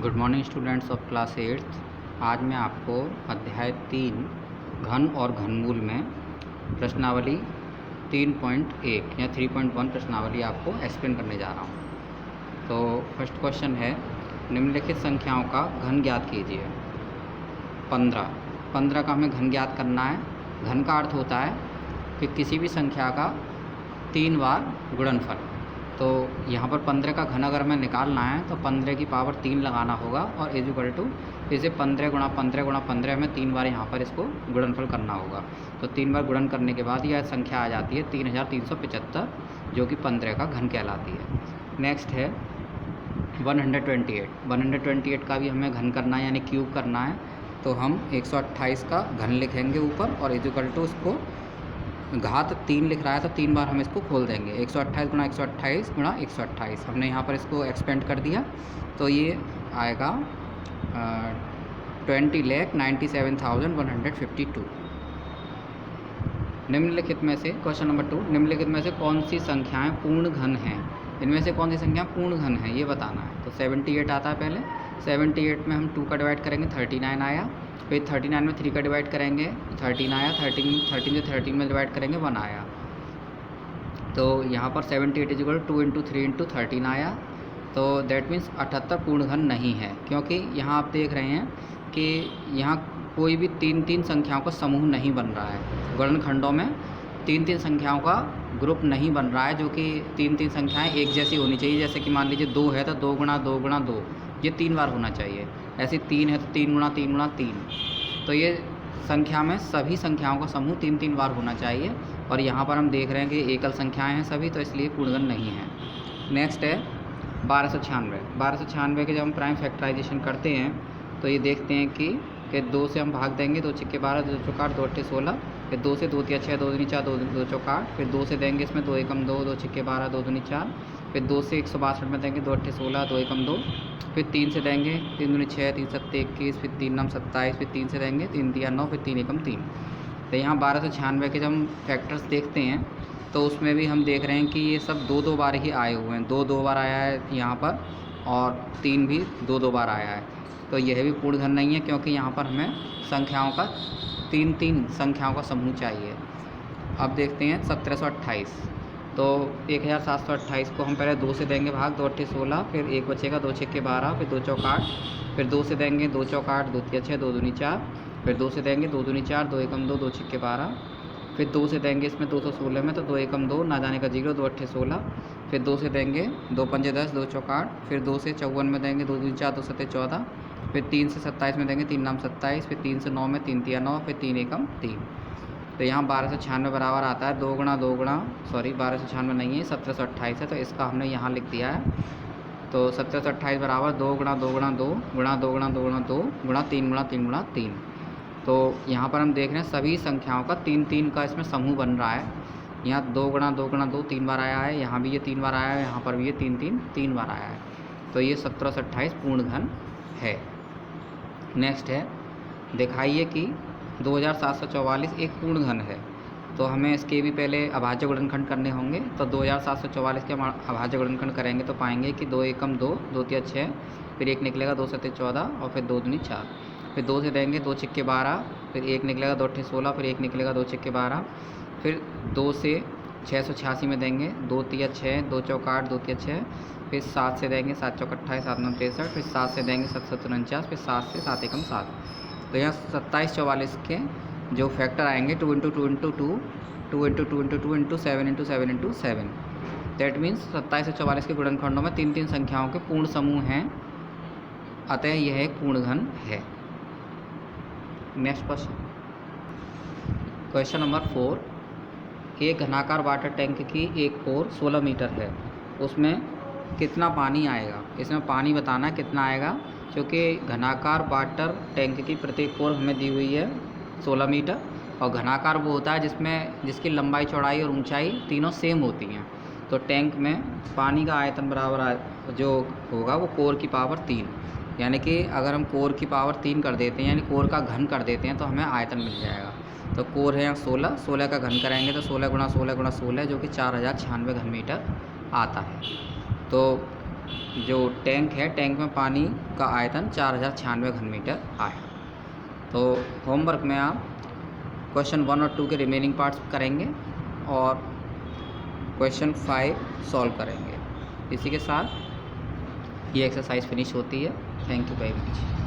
Good morning students of class 8th। आज मैं आपको अध्याय 3 घन और घनमूल में प्रश्नावली 3.1 या 3.1 प्रश्नावली आपको एक्सप्लेन करने जा रहा हूँ। तो फर्स्ट क्वेश्चन है, निम्नलिखित संख्याओं का घन ज्ञात कीजिए। 15 का हमें घन ज्ञात करना है। घन का अर्थ होता है कि किसी भी संख्या का 3 बार गुणनफल। तो यहाँ पर 15 का घन अगर हमें निकालना है तो 15 की पावर 3 लगाना होगा और इज इक्वल टू इसे 15 गुणा 15 गुणा 15 हमें 3 बार यहाँ पर इसको गुणनफल करना होगा। तो 3 बार गुणन करने के बाद यह संख्या आ जाती है 3375, जो कि 15 का घन कहलाती है। नेक्स्ट है 128 का भी हमें घन करना है, यानी क्यूब करना है। तो हम 128 का घन लिखेंगे ऊपर और इज इक्वल टू उसको घात 3 लिख रहा है तो 3 बार हम इसको खोल देंगे। 128 गुणा 128 गुणा 128 हमने यहाँ पर इसको एक्सपेंड कर दिया तो ये आएगा 20,97,152। निम्नलिखित में से क्वेश्चन नंबर 2, निम्नलिखित में से कौन सी संख्याएं पूर्ण घन हैं? इनमें से कौन सी संख्या पूर्ण घन है ये बताना है। तो 78 आता है पहले। 78 में हम 2 का डिवाइड करेंगे 39 आया। फिर 39 में 3 का डिवाइड करेंगे 13 आया। 13 से 13 में डिवाइड करेंगे 1 आया। तो यहाँ पर 78 = 2 × 3 × 13 आया। तो दैट मीन्स 78 पूर्ण घन नहीं है, क्योंकि यहाँ आप देख रहे हैं कि यहाँ कोई भी 3 संख्याओं का समूह नहीं बन रहा है। गुणनखंडों में 3 संख्याओं का ग्रुप नहीं बन रहा है, जो कि 3 संख्याएं एक जैसी होनी चाहिए। जैसे कि मान लीजिए 2 है तो 2 गुणा 2 गुणा 2 ये 3 बार होना चाहिए। ऐसे 3 है तो 3 गुणा 3 गुणा 3। तो ये संख्या में सभी संख्याओं का समूह 3 बार होना चाहिए। और यहाँ पर हम देख रहे हैं कि एकल संख्याएं हैं सभी, तो इसलिए पूर्णघन नहीं है। नेक्स्ट है 1296 के जब हम प्राइम फैक्टराइजेशन करते हैं तो ये देखते हैं कि 2 से हम भाग देंगे, 2 × 12 2 × 8 2 × 16। फिर 2 से 2 × 6 2 × 4 2 × 4 8। फिर 2 से देंगे इसमें 2 × 2 2 × 12 2 × 4। फिर 2 से 162 में देंगे 2 × 16 2 × 2। फिर 3 से देंगे 3 × 6 3 × 7 21। फिर 3 × 9 27। फिर 3 से देंगे 3 × 9। फिर 3 × 3। तो यहाँ 1296 के जब हम फैक्टर्स देखते हैं तो उसमें भी हम देख रहे हैं कि ये सब 2 बार ही आए हुए हैं। 2 बार आया है यहाँ पर और 3 भी 2 बार आया है। तो यह भी पूर्ण घन नहीं है, क्योंकि यहाँ पर हमें संख्याओं का 3 संख्याओं का समूह चाहिए। अब देखते हैं 1728। तो 1728 को हम पहले 2 से देंगे भाग 2 × 8 16। फिर 1 बचेगा 2 × 6 12। फिर 2 × 8। फिर 2 से देंगे 2 × 8 2 × 6 2 × 4। फिर 2 से देंगे 2 × 4 2 × 2 2 × 12। फिर 2 से देंगे इसमें 216 में तो 2 × 2 ना जाने का 0 2 × 8 16। फिर 2 से देंगे 2 × 5 10 2 × 4 8। फिर 2 से 54 में देंगे 2 × 4 2 × 7 14। फिर 3 से 27 में देंगे 3 × 9 27। फिर 3 से 9 में 3 × 3 9। फिर 3 × 1 3। तो यहाँ 1296 बराबर आता है 1296 नहीं है, 1728 है। तो इसका हमने यहाँ लिख दिया है। तो 1728 बराबर 2 × 2 × 2 गुणा 2 × 2 × 2 गुणा 3 × 3 × 3। तो यहाँ पर हम देख रहे हैं सभी संख्याओं का 3 का इसमें समूह बन रहा है। यहाँ 2 × 2 × 2 3 बार आया है, यहाँ भी ये 3 बार आया है, यहाँ पर भी ये 3 बार आया है। तो ये 1728 पूर्ण घन है। नेक्स्ट है, दिखाइए कि 2744 एक पूर्ण घन है। तो हमें इसके भी पहले अभाज्य गुणनखंड करने होंगे। तो 2744 के हम अभाज्य गुणनखंड करेंगे तो पाएंगे कि 2 × 2 2 × 6। फिर 1 निकलेगा 2 × 7 14 और फिर 2 × 2 4। फिर 2 से देंगे 2 × 12। फिर 1 निकलेगा 2 × 8 16। फिर 1 निकलेगा 2 × 12। फिर 2 से 686 में देंगे 2 × 3 6 2 × 4 8 2 × 6। फिर 7 से देंगे 7 × 4 28 7 × 9 63। फिर 7 से देंगे 7 7 49। फिर 7 से 7 × 1 7। तो यहाँ 2744 के जो फैक्टर आएंगे 2 × 2 × 2 2 × 2 × 2 × 7 × 7 × 7। दैट मीन्स 27 से 44 के गुणनखंडों में 3 संख्याओं के पूर्ण समूह हैं, अतः यह एक पूर्ण घन है। Next question number 4। एक घनाकार वाटर टैंक की एक कोर 16 मीटर है, उसमें कितना पानी आएगा? इसमें पानी बताना है कितना आएगा, क्योंकि घनाकार वाटर टैंक की प्रत्येक कोर हमें दी हुई है 16 मीटर। और घनाकार वो होता है जिसकी लंबाई चौड़ाई और ऊंचाई तीनों सेम होती हैं। तो टैंक में पानी का आयतन बराबर जो होगा वो कोर की पावर 3, यानी कि अगर हम कोर की पावर 3 कर देते हैं, यानी कोर का घन कर देते हैं, तो हमें आयतन मिल जाएगा। तो कोर है यहाँ 16 का घन कराएंगे तो 16 × 16 × 16 जो कि 4096 घन मीटर आता है। तो जो टैंक है, टैंक में पानी का आयतन 4096 घन मीटर आया। तो होमवर्क में आप क्वेश्चन 1 और 2 के रिमेनिंग पार्ट्स करेंगे और क्वेश्चन 5 सॉल्व करेंगे। इसी के साथ ये एक्सरसाइज फिनिश होती है। Thank you very much.